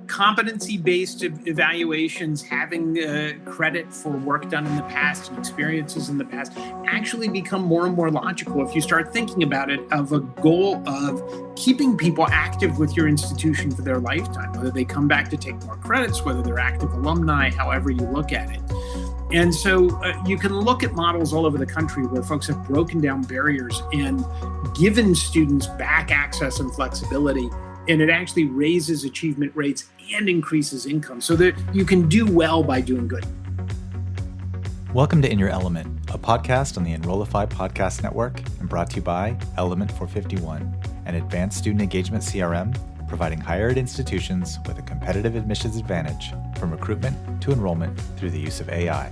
Competency-based evaluations, having credit for work done in the past and experiences in the past actually become more and more logical if you start thinking about it of a goal of keeping people active with your institution for their lifetime, whether they come back to take more credits, whether they're active alumni, however you look at it. And so you can look at models all over the country where folks have broken down barriers and given students back access and flexibility, and it actually raises achievement rates and increases income so that you can do well by doing good. Welcome to In Your Element, a podcast on the Enrollify Podcast Network and brought to you by Element 451, an advanced student engagement CRM providing higher ed institutions with a competitive admissions advantage from recruitment to enrollment through the use of AI.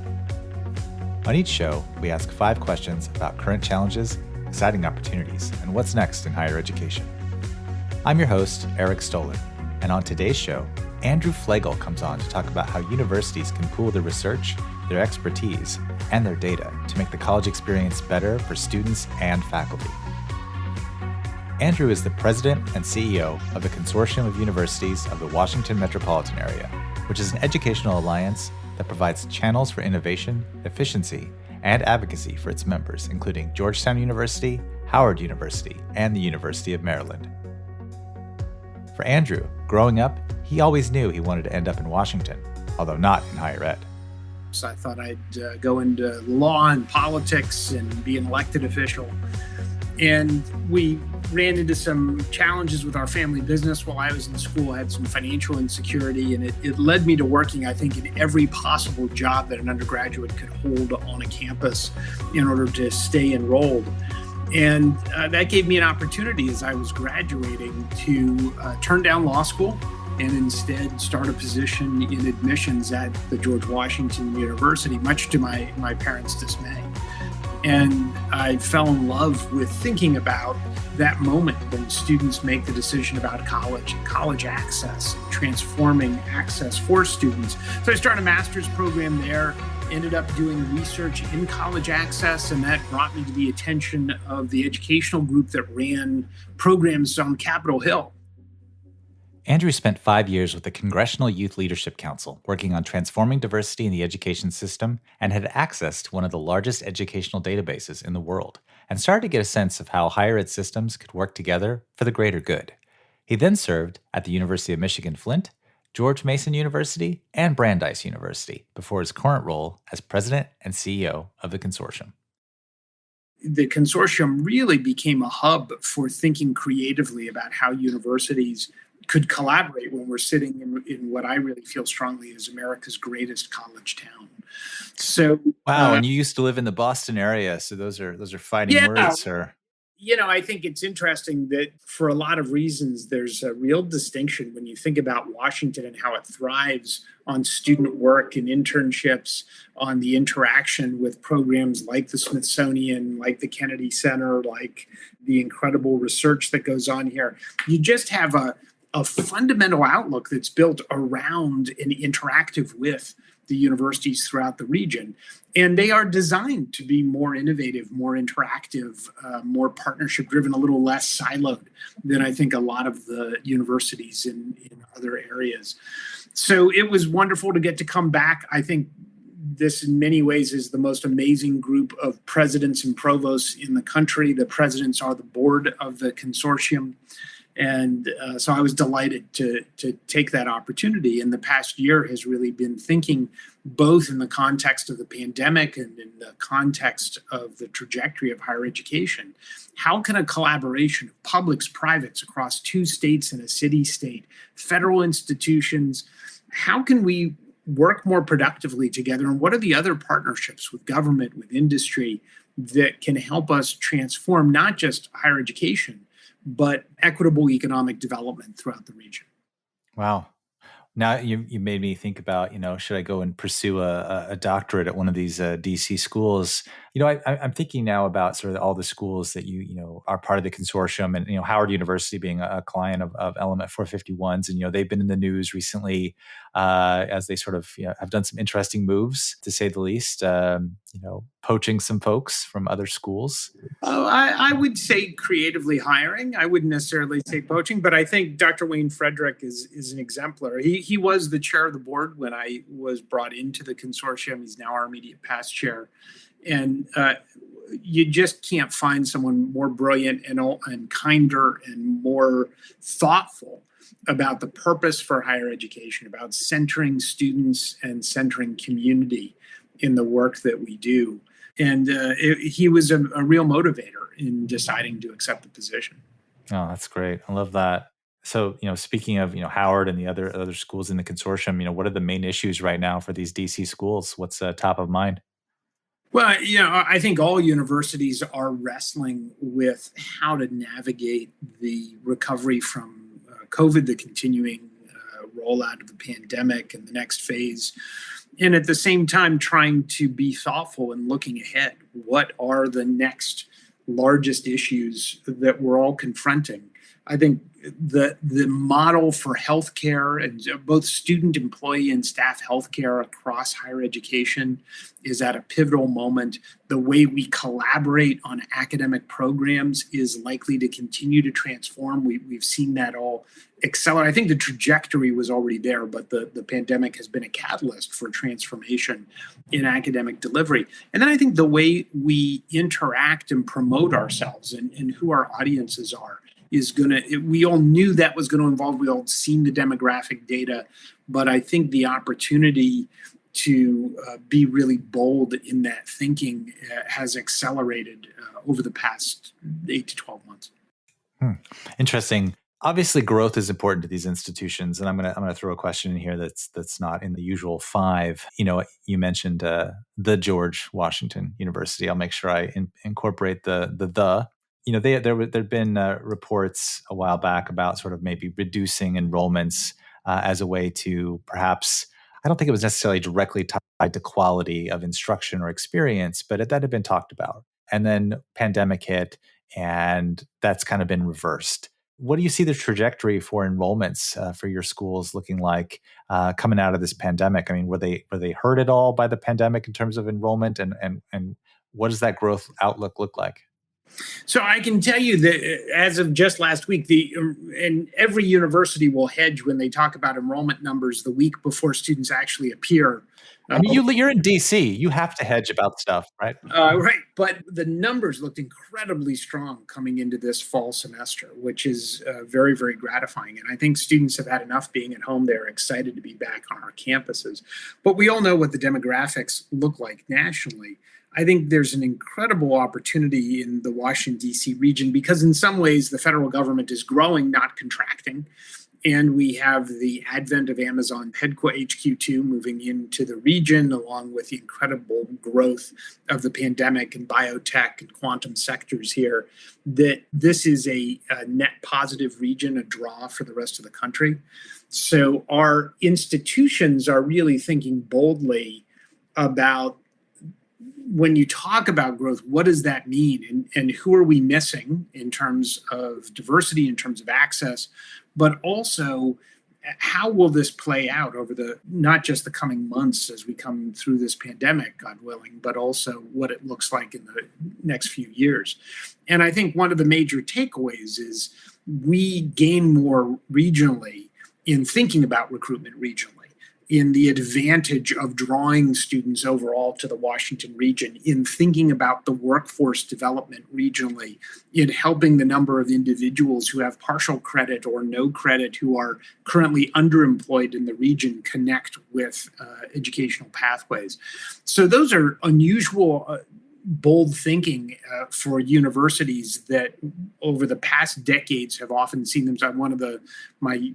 On each show, we ask 5 questions about current challenges, exciting opportunities, and what's next in higher education. I'm your host, Eric Stoller, and on today's show, Andrew Flagel comes on to talk about how universities can pool their research, their expertise, and their data to make the college experience better for students and faculty. Andrew is the president and CEO of the Consortium of Universities of the Washington Metropolitan Area, which is an educational alliance that provides channels for innovation, efficiency, and advocacy for its members, including Georgetown University, Howard University, and the University of Maryland. For Andrew, growing up, he always knew he wanted to end up in Washington, although not in higher ed. So I thought I'd go into law and politics and be an elected official. And we ran into some challenges with our family business while I was in school. I had some financial insecurity, and it led me to working, I think, in every possible job that an undergraduate could hold on a campus in order to stay enrolled. And that gave me an opportunity as I was graduating to turn down law school and instead start a position in admissions at the George Washington University, much to my parents' dismay. And I fell in love with thinking about that moment when students make the decision about college and college access, transforming access for students. So I started a master's program there, ended up doing research in college access, and that brought me to the attention of the educational group that ran programs on Capitol Hill. Andrew spent 5 years with the Congressional Youth Leadership Council, working on transforming diversity in the education system, and had access to one of the largest educational databases in the world, and started to get a sense of how higher ed systems could work together for the greater good. He then served at the University of Michigan Flint, George Mason University, and Brandeis University before his current role as president and CEO of the consortium. The consortium really became a hub for thinking creatively about how universities could collaborate when we're sitting in what I really feel strongly is America's greatest college town. So wow, and you used to live in the Boston area, so those are fighting words, or I think it's interesting that for a lot of reasons, there's a real distinction when you think about Washington and how it thrives on student work and internships, on the interaction with programs like the Smithsonian, like the Kennedy Center, like the incredible research that goes on here. You just have a fundamental outlook that's built around and interactive with the universities throughout the region. And they are designed to be more innovative, more interactive, more partnership-driven, a little less siloed than I think a lot of the universities in other areas. So it was wonderful to get to come back. I think this in many ways is the most amazing group of presidents and provosts in the country. The presidents are the board of the consortium. And so I was delighted to take that opportunity. And the past year has really been thinking both in the context of the pandemic and in the context of the trajectory of higher education. How can a collaboration of publics, privates across 2 states and a city-state, federal institutions, how can we work more productively together? And what are the other partnerships with government, with industry that can help us transform not just higher education, but equitable economic development throughout the region? Wow. Now you made me think about, should I go and pursue a doctorate at one of these DC schools? I'm thinking now about sort of all the schools that you are part of the consortium, and Howard University being a client of Element 451s, and they've been in the news recently as they sort of have done some interesting moves, to say the least. Poaching some folks from other schools. Oh, I would say creatively hiring. I wouldn't necessarily say poaching, but I think Dr. Wayne Frederick is an exemplar. He was the chair of the board when I was brought into the consortium. He's now our immediate past chair. And you just can't find someone more brilliant and kinder and more thoughtful about the purpose for higher education, about centering students and centering community in the work that we do. And he was a real motivator in deciding to accept the position. Oh, that's great. I love that. So, speaking of, Howard and the other schools in the consortium, what are the main issues right now for these DC schools? What's top of mind? Well, I think all universities are wrestling with how to navigate the recovery from COVID, the continuing rollout of the pandemic and the next phase. And at the same time, trying to be thoughtful and looking ahead. What are the next largest issues that we're all confronting? I think the model for healthcare and both student, employee, and staff healthcare across higher education is at a pivotal moment. The way we collaborate on academic programs is likely to continue to transform. We've seen that all accelerate. I think the trajectory was already there, but the pandemic has been a catalyst for transformation in academic delivery. And then I think the way we interact and promote ourselves and who our audiences are is we all knew that was going to involve, we all seen the demographic data, but I think the opportunity to be really bold in that thinking has accelerated over the past 8 to 12 months. Interesting. Obviously, growth is important to these institutions, and I'm gonna throw a question in here that's not in the usual five. You mentioned the George Washington University. I'll make sure I incorporate the. There'd been reports a while back about sort of maybe reducing enrollments as a way to perhaps, I don't think it was necessarily directly tied to quality of instruction or experience, but that had been talked about. And then pandemic hit, and that's kind of been reversed. What do you see the trajectory for enrollments for your schools looking like coming out of this pandemic? I mean, were they hurt at all by the pandemic in terms of enrollment, and what does that growth outlook look like? So I can tell you that as of just last week, and every university will hedge when they talk about enrollment numbers the week before students actually appear. I mean, you're in DC. You have to hedge about stuff, right? Right. But the numbers looked incredibly strong coming into this fall semester, which is very, very gratifying. And I think students have had enough being at home. They're excited to be back on our campuses. But we all know what the demographics look like nationally. I think there's an incredible opportunity in the Washington, D.C. region because in some ways the federal government is growing, not contracting. And we have the advent of Amazon HQ2 moving into the region, along with the incredible growth of the pandemic and biotech and quantum sectors here, that this is a net positive region, a draw for the rest of the country. So our institutions are really thinking boldly about, when you talk about growth, what does that mean? And who are we missing in terms of diversity, in terms of access, but also how will this play out over not just the coming months as we come through this pandemic, God willing, but also what it looks like in the next few years. And I think one of the major takeaways is we gain more regionally in thinking about recruitment regionally, in the advantage of drawing students overall to the Washington region, in thinking about the workforce development regionally, in helping the number of individuals who have partial credit or no credit who are currently underemployed in the region connect with educational pathways. So those are unusual, bold thinking for universities that over the past decades have often seen themselves. One of my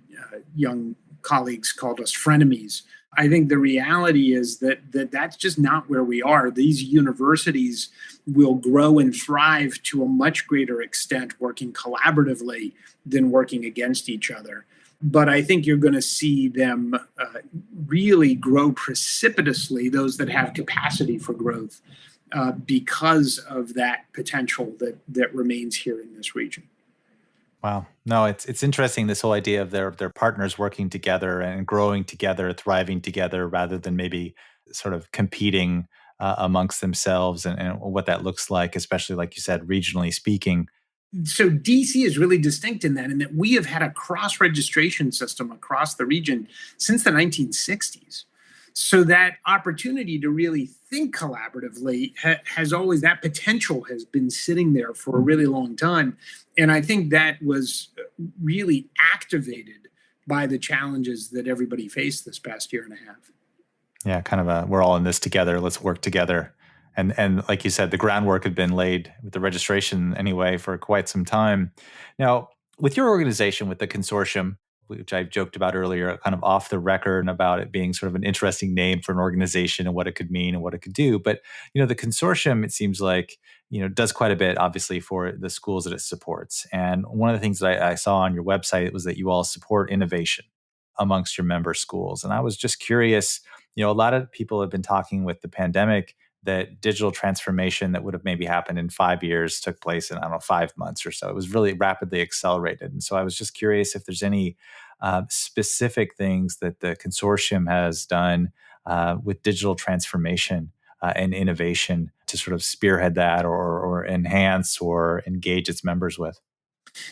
young colleagues called us frenemies. I think the reality is that's just not where we are. These universities will grow and thrive to a much greater extent working collaboratively than working against each other. But I think you're going to see them really grow precipitously, those that have capacity for growth, because of that potential that remains here in this region. Wow. No, it's interesting, this whole idea of their partners working together and growing together, thriving together, rather than maybe sort of competing amongst themselves, and what that looks like, especially like you said, regionally speaking. So DC is really distinct in that we have had a cross-registration system across the region since the 1960s. So that opportunity to really think collaboratively has always, that potential has been sitting there for a really long time. And I think that was really activated by the challenges that everybody faced this past year and a half. Yeah, kind of we're all in this together. Let's work together. And like you said, the groundwork had been laid with the registration anyway for quite some time. Now, with your organization, with the consortium, which I joked about earlier, kind of off the record about it being sort of an interesting name for an organization and what it could mean and what it could do. But, the consortium, it seems like, does quite a bit, obviously, for the schools that it supports. And one of the things that I saw on your website was that you all support innovation amongst your member schools. And I was just curious, a lot of people have been talking with the pandemic that digital transformation that would have maybe happened in 5 years took place in, I don't know, 5 months or so. It was really rapidly accelerated. And so I was just curious if there's any specific things that the consortium has done with digital transformation and innovation to sort of spearhead that, or enhance or engage its members with.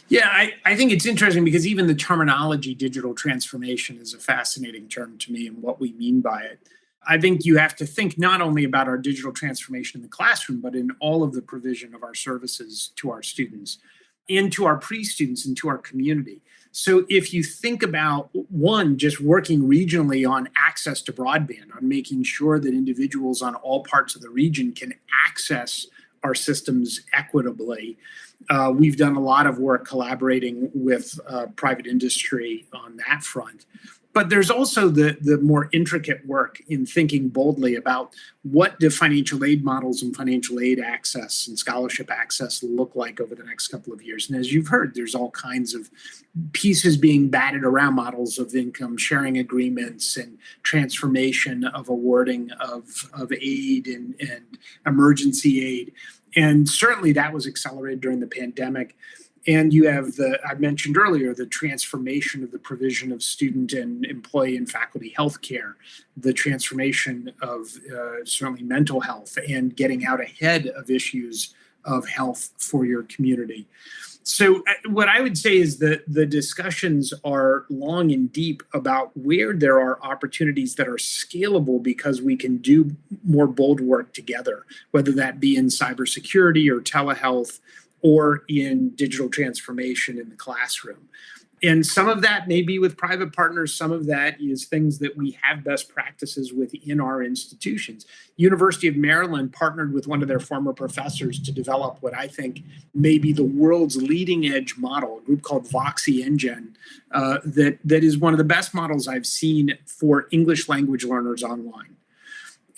Yeah, I think it's interesting because even the terminology digital transformation is a fascinating term to me and what we mean by it. I think you have to think not only about our digital transformation in the classroom, but in all of the provision of our services to our students and to our pre-students and to our community. So if you think about, one, just working regionally on access to broadband, on making sure that individuals on all parts of the region can access our systems equitably. We've done a lot of work collaborating with private industry on that front. But there's also the more intricate work in thinking boldly about what do financial aid models and financial aid access and scholarship access look like over the next couple of years. And as you've heard, there's all kinds of pieces being batted around, models of income sharing agreements and transformation of awarding of aid and emergency aid. And certainly that was accelerated during the pandemic. And you have I mentioned earlier, the transformation of the provision of student and employee and faculty health care, the transformation of certainly mental health and getting out ahead of issues of health for your community. So what I would say is that the discussions are long and deep about where there are opportunities that are scalable because we can do more bold work together, whether that be in cybersecurity or telehealth, or in digital transformation in the classroom. And some of that may be with private partners. Some of that is things that we have best practices within our institutions. University of Maryland partnered with one of their former professors to develop what I think may be the world's leading edge model, a group called Voxy Engine, that is one of the best models I've seen for English language learners online.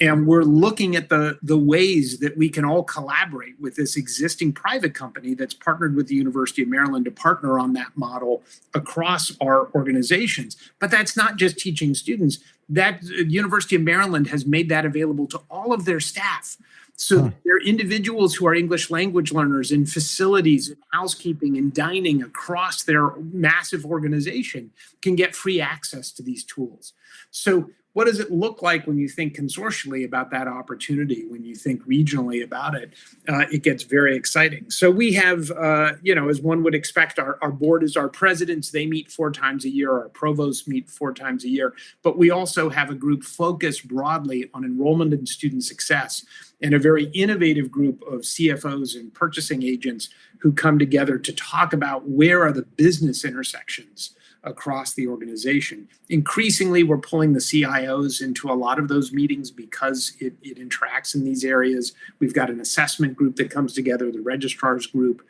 And we're looking at the ways that we can all collaborate with this existing private company that's partnered with the University of Maryland to partner on that model across our organizations. But that's not just teaching students. That University of Maryland has made that available to all of their staff. So they're individuals who are English language learners in facilities, in housekeeping, and dining across their massive organization can get free access to these tools. So what does it look like when you think consortially about that opportunity, when you think regionally about it? It gets very exciting. So we have, as one would expect, our board is our presidents. They meet 4 times a year. Our provosts meet 4 times a year. But we also have a group focused broadly on enrollment and student success, and a very innovative group of CFOs and purchasing agents who come together to talk about where are the business intersections across the organization. Increasingly, we're pulling the CIOs into a lot of those meetings because it interacts in these areas. We've got an assessment group that comes together, the registrars group.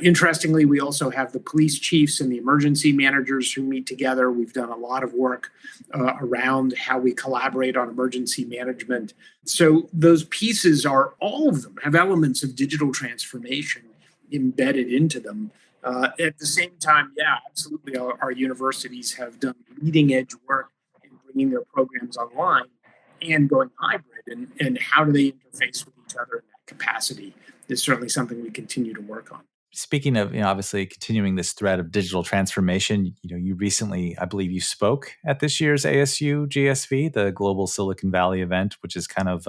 Interestingly, we also have the police chiefs and the emergency managers who meet together. We've done a lot of work around how we collaborate on emergency management. So those pieces all of them have elements of digital transformation embedded into them. At the same time, yeah, absolutely, our universities have done leading edge work in bringing their programs online. and going hybrid, and how do they interface with each other in that capacity is certainly something we continue to work on. Speaking of, obviously continuing this thread of digital transformation, you recently, I believe you spoke at this year's ASU GSV, the Global Silicon Valley event, which is kind of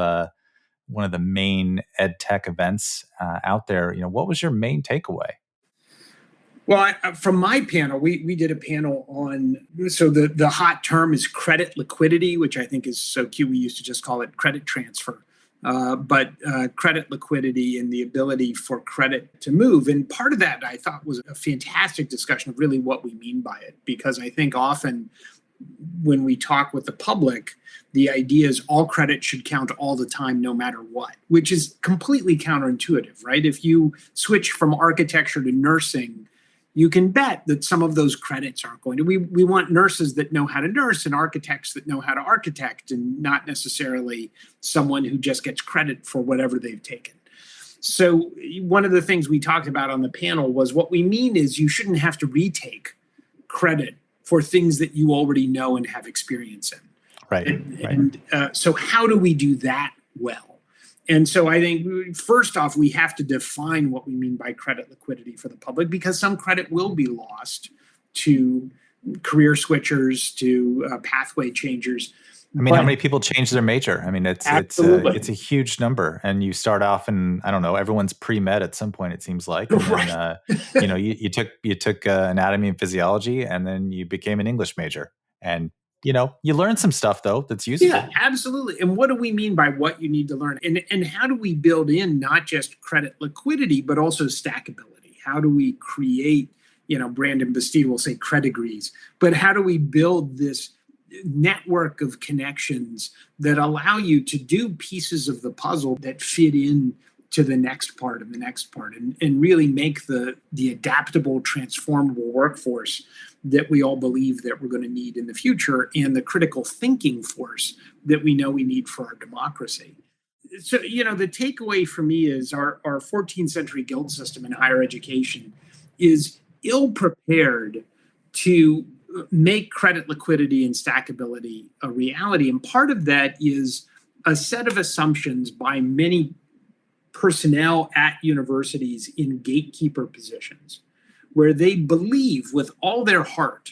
one of the main ed tech events out there. What was your main takeaway? Well, from my panel, we did a panel on, so the hot term is credit liquidity, which I think is so cute. We used to just call it credit transfer. But credit liquidity and the ability for credit to move. And part of that I thought was a fantastic discussion of really what we mean by it, because I think often when we talk with the public, the idea is all credit should count all the time, no matter what, which is completely counterintuitive, right? If you switch from architecture to nursing, you can bet that some of those credits aren't going to. We want nurses that know how to nurse and architects that know how to architect, and not necessarily someone who just gets credit for whatever they've taken. So one of the things we talked about on the panel was what we mean is you shouldn't have to retake credit for things that you already know and have experience in. Right. And so how do we do that well? And so I think, first off, we have to define what we mean by credit liquidity for the public, because some credit will be lost to career switchers, to pathway changers. I mean, how many people change their major? I mean, it's a huge number, and you start off in, I don't know, everyone's pre-med at some point, it seems like. And right. Then, you took anatomy and physiology, and then you became an English major, and you learn some stuff, though, that's useful. Yeah, absolutely. And what do we mean by what you need to learn? And how do we build in not just credit liquidity, but also stackability? How do we create, Brandon Bastide will say credigrees, but how do we build this network of connections that allow you to do pieces of the puzzle that fit in to the next part and the next part, and really make the adaptable, transformable workforce that we all believe that we're going to need in the future, and the critical thinking force that we know we need for our democracy. So, the takeaway for me is our 14th century guild system in higher education is ill-prepared to make credit liquidity and stackability a reality. And part of that is a set of assumptions by many personnel at universities in gatekeeper positions, where they believe with all their heart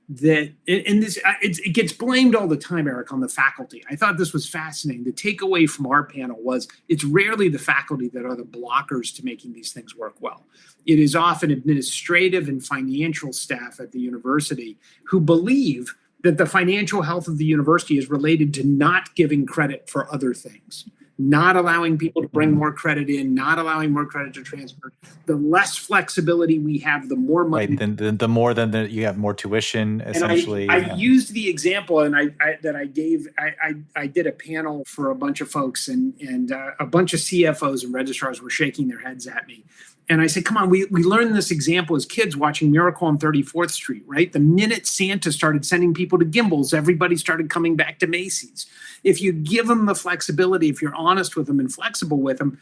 that, and this it gets blamed all the time, Eric, on the faculty. I thought this was fascinating. The takeaway from our panel was it's rarely the faculty that are the blockers to making these things work well. It is often administrative and financial staff at the university who believe that the financial health of the university is related to not giving credit for other things, not allowing people to bring more credit in, not allowing more credit to transfer. The less flexibility we have, the more money. Right, the more you have more tuition, essentially. And I used the example, and I did a panel for a bunch of folks, and a bunch of CFOs and registrars were shaking their heads at me. And I said, come on, we learned this example as kids watching Miracle on 34th Street, right? The minute Santa started sending people to Gimbels, everybody started coming back to Macy's. If you give them the flexibility, if you're honest with them and flexible with them,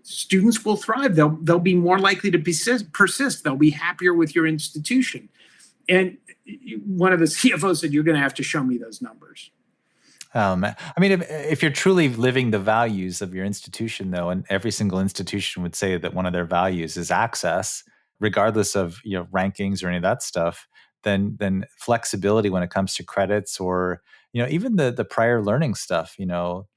students will thrive. They'll be more likely to persist. They'll be happier with your institution. And one of the CFOs said, you're going to have to show me those numbers. I mean, if you're truly living the values of your institution, though, and every single institution would say that one of their values is access, regardless of rankings or any of that stuff, then flexibility when it comes to credits or even the prior learning stuff,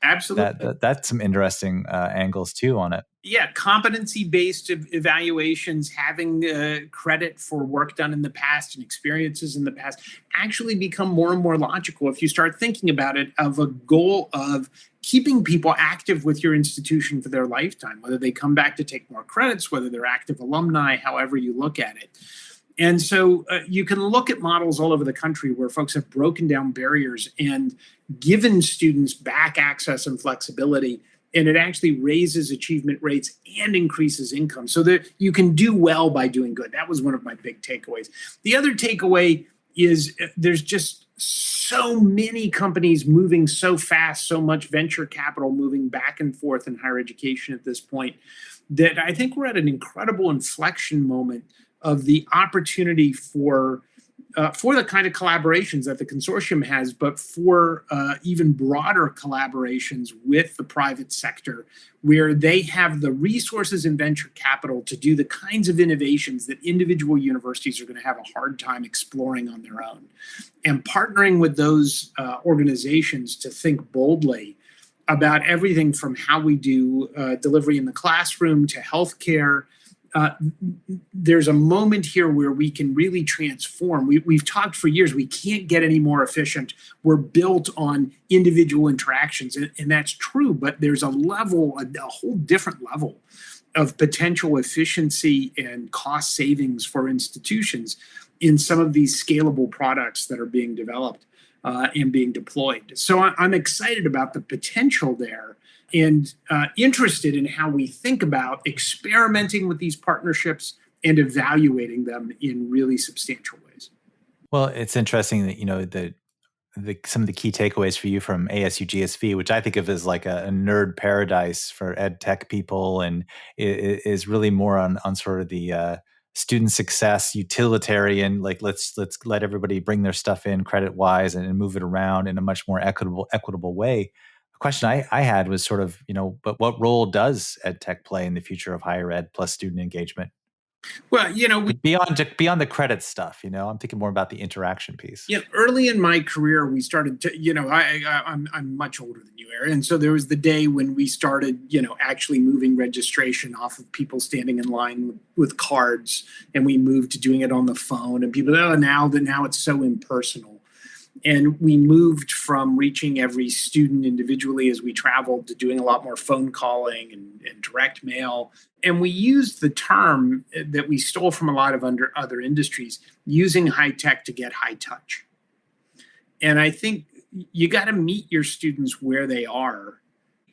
absolutely, that's some interesting angles too on it. Yeah, competency-based evaluations, having credit for work done in the past and experiences in the past actually become more and more logical if you start thinking about it, of a goal of keeping people active with your institution for their lifetime, whether they come back to take more credits, whether they're active alumni, however you look at it. And so you can look at models all over the country where folks have broken down barriers and given students back access and flexibility, and it actually raises achievement rates and increases income so that you can do well by doing good. That was one of my big takeaways. The other takeaway is there's just so many companies moving so fast, so much venture capital moving back and forth in higher education at this point, that I think we're at an incredible inflection moment of the opportunity for for the kind of collaborations that the consortium has, but for even broader collaborations with the private sector, where they have the resources and venture capital to do the kinds of innovations that individual universities are going to have a hard time exploring on their own. And partnering with those organizations to think boldly about everything from how we do delivery in the classroom to healthcare. There's a moment here where we can really transform. We've talked for years, we can't get any more efficient. We're built on individual interactions, and that's true, but there's a whole different level of potential efficiency and cost savings for institutions in some of these scalable products that are being developed and being deployed. So I'm excited about the potential there, and interested in how we think about experimenting with these partnerships and evaluating them in really substantial ways. Well, it's interesting that, some of the key takeaways for you from ASU GSV, which I think of as like a nerd paradise for ed tech people, and is really more on sort of the student success utilitarian, like let's let everybody bring their stuff in credit wise and move it around in a much more equitable way. Question I had was sort of, but what role does ed tech play in the future of higher ed plus student engagement? Well, beyond the credit stuff, I'm thinking more about the interaction piece. Early in my career, we started to, I'm much older than you, Eric, and so there was the day when we started, actually moving registration off of people standing in line with cards, and we moved to doing it on the phone, and people, now it's so impersonal. And we moved from reaching every student individually as we traveled to doing a lot more phone calling and direct mail. And we used the term that we stole from a lot of other industries, using high tech to get high touch. And I think you got to meet your students where they are.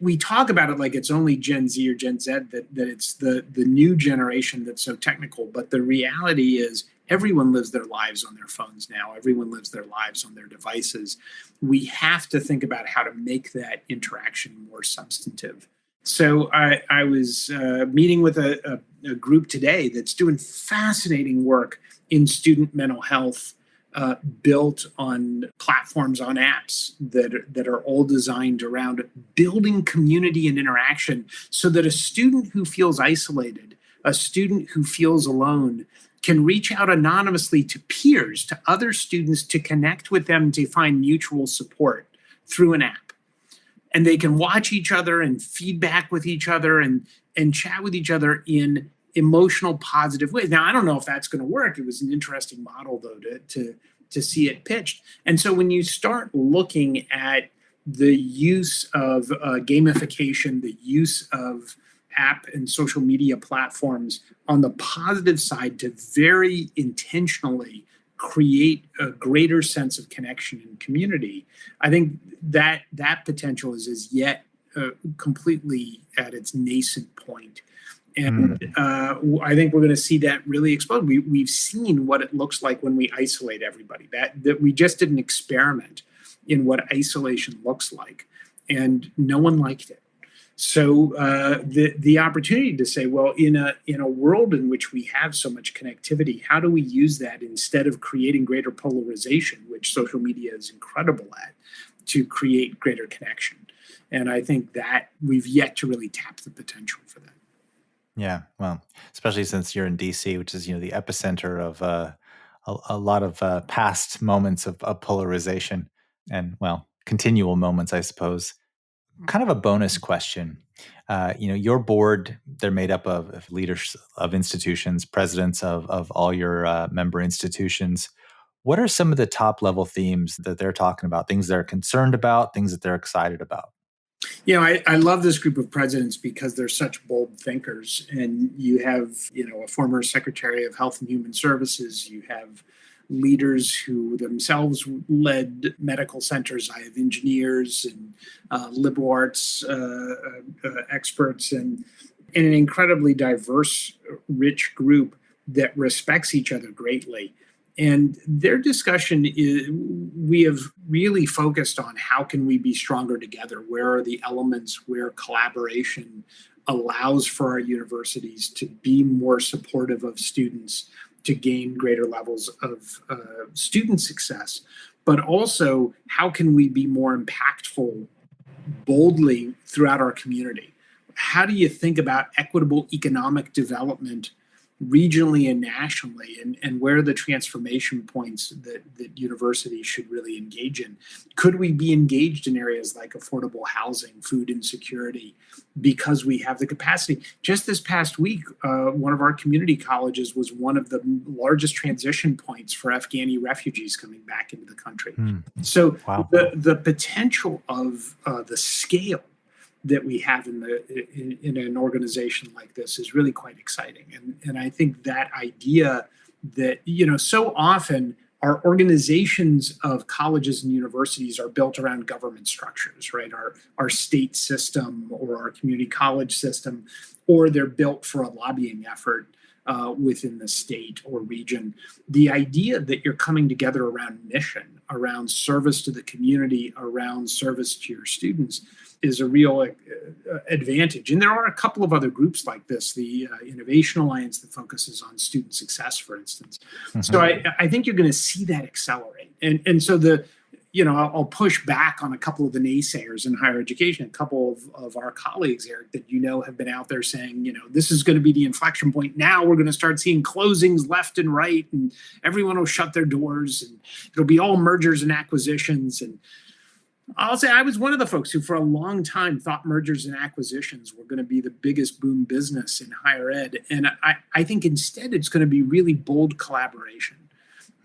We talk about it like it's only Gen Z or Gen Z, that it's the new generation that's so technical. But the reality is, everyone lives their lives on their phones now. Everyone lives their lives on their devices. We have to think about how to make that interaction more substantive. So I was meeting with a group today that's doing fascinating work in student mental health, built on platforms, on apps that are all designed around building community and interaction, so that a student who feels isolated, a student who feels alone, can reach out anonymously to peers, to other students, to connect with them, to find mutual support through an app. And they can watch each other and feedback with each other and chat with each other in emotional, positive ways. Now, I don't know if that's going to work. It was an interesting model, though, to see it pitched. And so when you start looking at the use of gamification, the use of app and social media platforms on the positive side to very intentionally create a greater sense of connection and community, I think that potential is as yet completely at its nascent point. And I think we're going to see that really explode. We've seen what it looks like when we isolate everybody. That we just did an experiment in what isolation looks like, and no one liked it. So the opportunity to say, well, in a world in which we have so much connectivity, how do we use that instead of creating greater polarization, which social media is incredible at, to create greater connection? And I think that we've yet to really tap the potential for that. Yeah, well, especially since you're in DC, which is the epicenter of a lot of past moments of polarization, and continual moments, I suppose. Kind of a bonus question. Your board, they're made up of leaders of institutions, presidents of all your member institutions. What are some of the top level themes that they're talking about, things they're concerned about, things that they're excited about? I love this group of presidents because they're such bold thinkers. And you have, a former Secretary of Health and Human Services. You have leaders who themselves led medical centers. I have engineers and liberal arts experts, and an incredibly diverse, rich group that respects each other greatly. And their discussion is, we have really focused on how can we be stronger together? Where are the elements where collaboration allows for our universities to be more supportive of students, to gain greater levels of student success, but also how can we be more impactful boldly throughout our community? How do you think about equitable economic development regionally and nationally, and where are the transformation points that universities should really engage in? Could we be engaged in areas like affordable housing, food insecurity, because we have the capacity? Just this past week, one of our community colleges was one of the largest transition points for Afghani refugees coming back into the country. So Wow. the potential of the scale that we have in an organization like this is really quite exciting. And I think that idea that, so often our organizations of colleges and universities are built around government structures, right? Our state system or our community college system, or they're built for a lobbying effort within the state or region. The idea that you're coming together around mission, around service to the community, around service to your students is a real advantage. And there are a couple of other groups like this, the Innovation Alliance that focuses on student success, for instance. Mm-hmm. So I think you're going to see that accelerate. And so I'll push back on a couple of the naysayers in higher education. A couple of our colleagues, Eric, that have been out there saying, this is going to be the inflection point. Now we're going to start seeing closings left and right, and everyone will shut their doors, and it'll be all mergers and acquisitions. And I'll say I was one of the folks who for a long time thought mergers and acquisitions were going to be the biggest boom business in higher ed. And I think instead it's going to be really bold collaboration.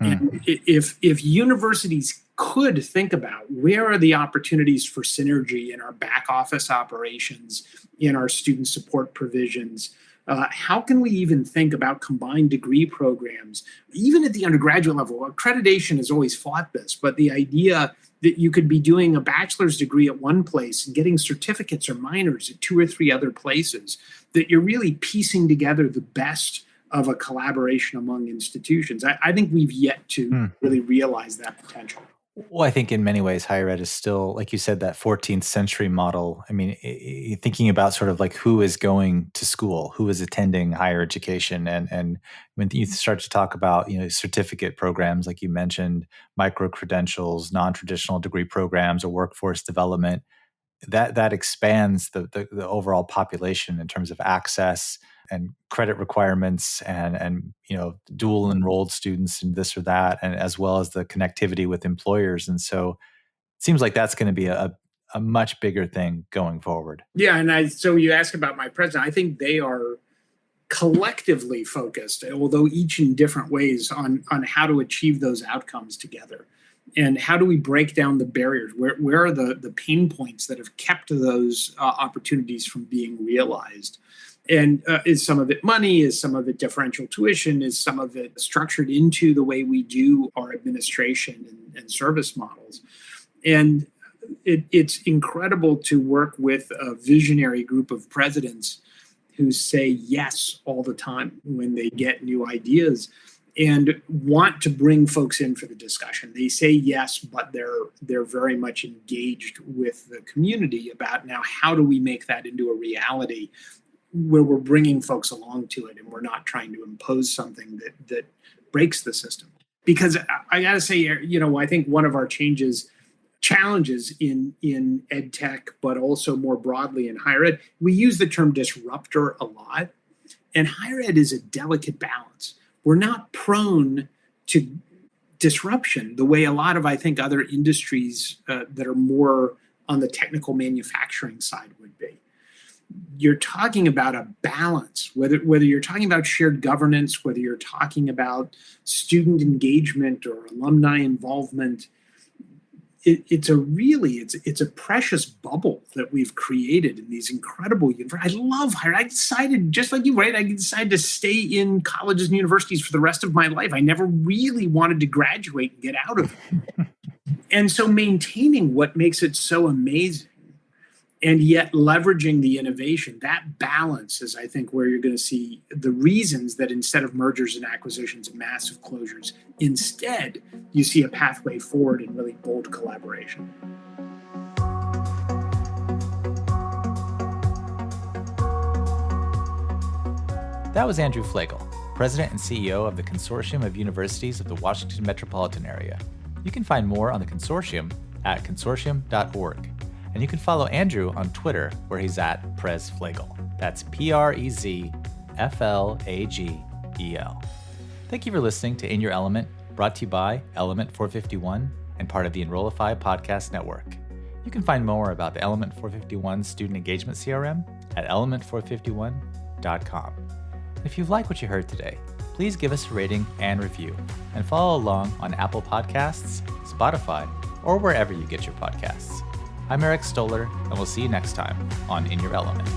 And if universities could think about where are the opportunities for synergy in our back office operations, in our student support provisions, how can we even think about combined degree programs, even at the undergraduate level? Accreditation has always fought this, but the idea that you could be doing a bachelor's degree at one place and getting certificates or minors at 2 or 3 other places, that you're really piecing together the best of a collaboration among institutions. I think we've yet to really realize that potential. Well, I think in many ways, higher ed is still, like you said, that 14th century model. I mean, thinking about sort of like who is going to school, who is attending higher education. And when you start to talk about, certificate programs, like you mentioned, micro-credentials, non-traditional degree programs, or workforce development, that expands the overall population in terms of access and credit requirements and dual enrolled students and this or that, and as well as the connectivity with employers. And so it seems like that's going to be a much bigger thing going forward. Yeah. And so you ask about my president, I think they are collectively focused, although each in different ways, on how to achieve those outcomes together. And how do we break down the barriers? Where are the pain points that have kept those opportunities from being realized? And is some of it money? Is some of it differential tuition? Is some of it structured into the way we do our administration and service models? And it's incredible to work with a visionary group of presidents who say yes all the time when they get new ideas and want to bring folks in for the discussion. They say yes, but they're very much engaged with the community about now how do we make that into a reality where we're bringing folks along to it and we're not trying to impose something that breaks the system. Because I got to say, I think one of our challenges in ed tech, but also more broadly in higher ed, we use the term disruptor a lot. And higher ed is a delicate balance. We're not prone to disruption the way a lot of, I think, other industries that are more on the technical manufacturing side would be. You're talking about a balance, whether you're talking about shared governance, whether you're talking about student engagement or alumni involvement. It's a precious bubble that we've created in these incredible universities. I love higher. I decided, just like you, right? I decided to stay in colleges and universities for the rest of my life. I never really wanted to graduate and get out of it. And so maintaining what makes it so amazing and yet leveraging the innovation, that balance is, I think, where you're going to see the reasons that instead of mergers and acquisitions and massive closures, instead, you see a pathway forward in really bold collaboration. That was Andrew Flagel, President and CEO of the Consortium of Universities of the Washington Metropolitan Area. You can find more on the consortium at consortium.org. And you can follow Andrew on Twitter, where he's at PrezFlagel. That's PrezFlagel. Thank you for listening to In Your Element, brought to you by Element 451 and part of the Enrollify Podcast Network. You can find more about the Element 451 Student Engagement CRM at element451.com. If you like what you heard today, please give us a rating and review, and follow along on Apple Podcasts, Spotify, or wherever you get your podcasts. I'm Eric Stoller, and we'll see you next time on In Your Element.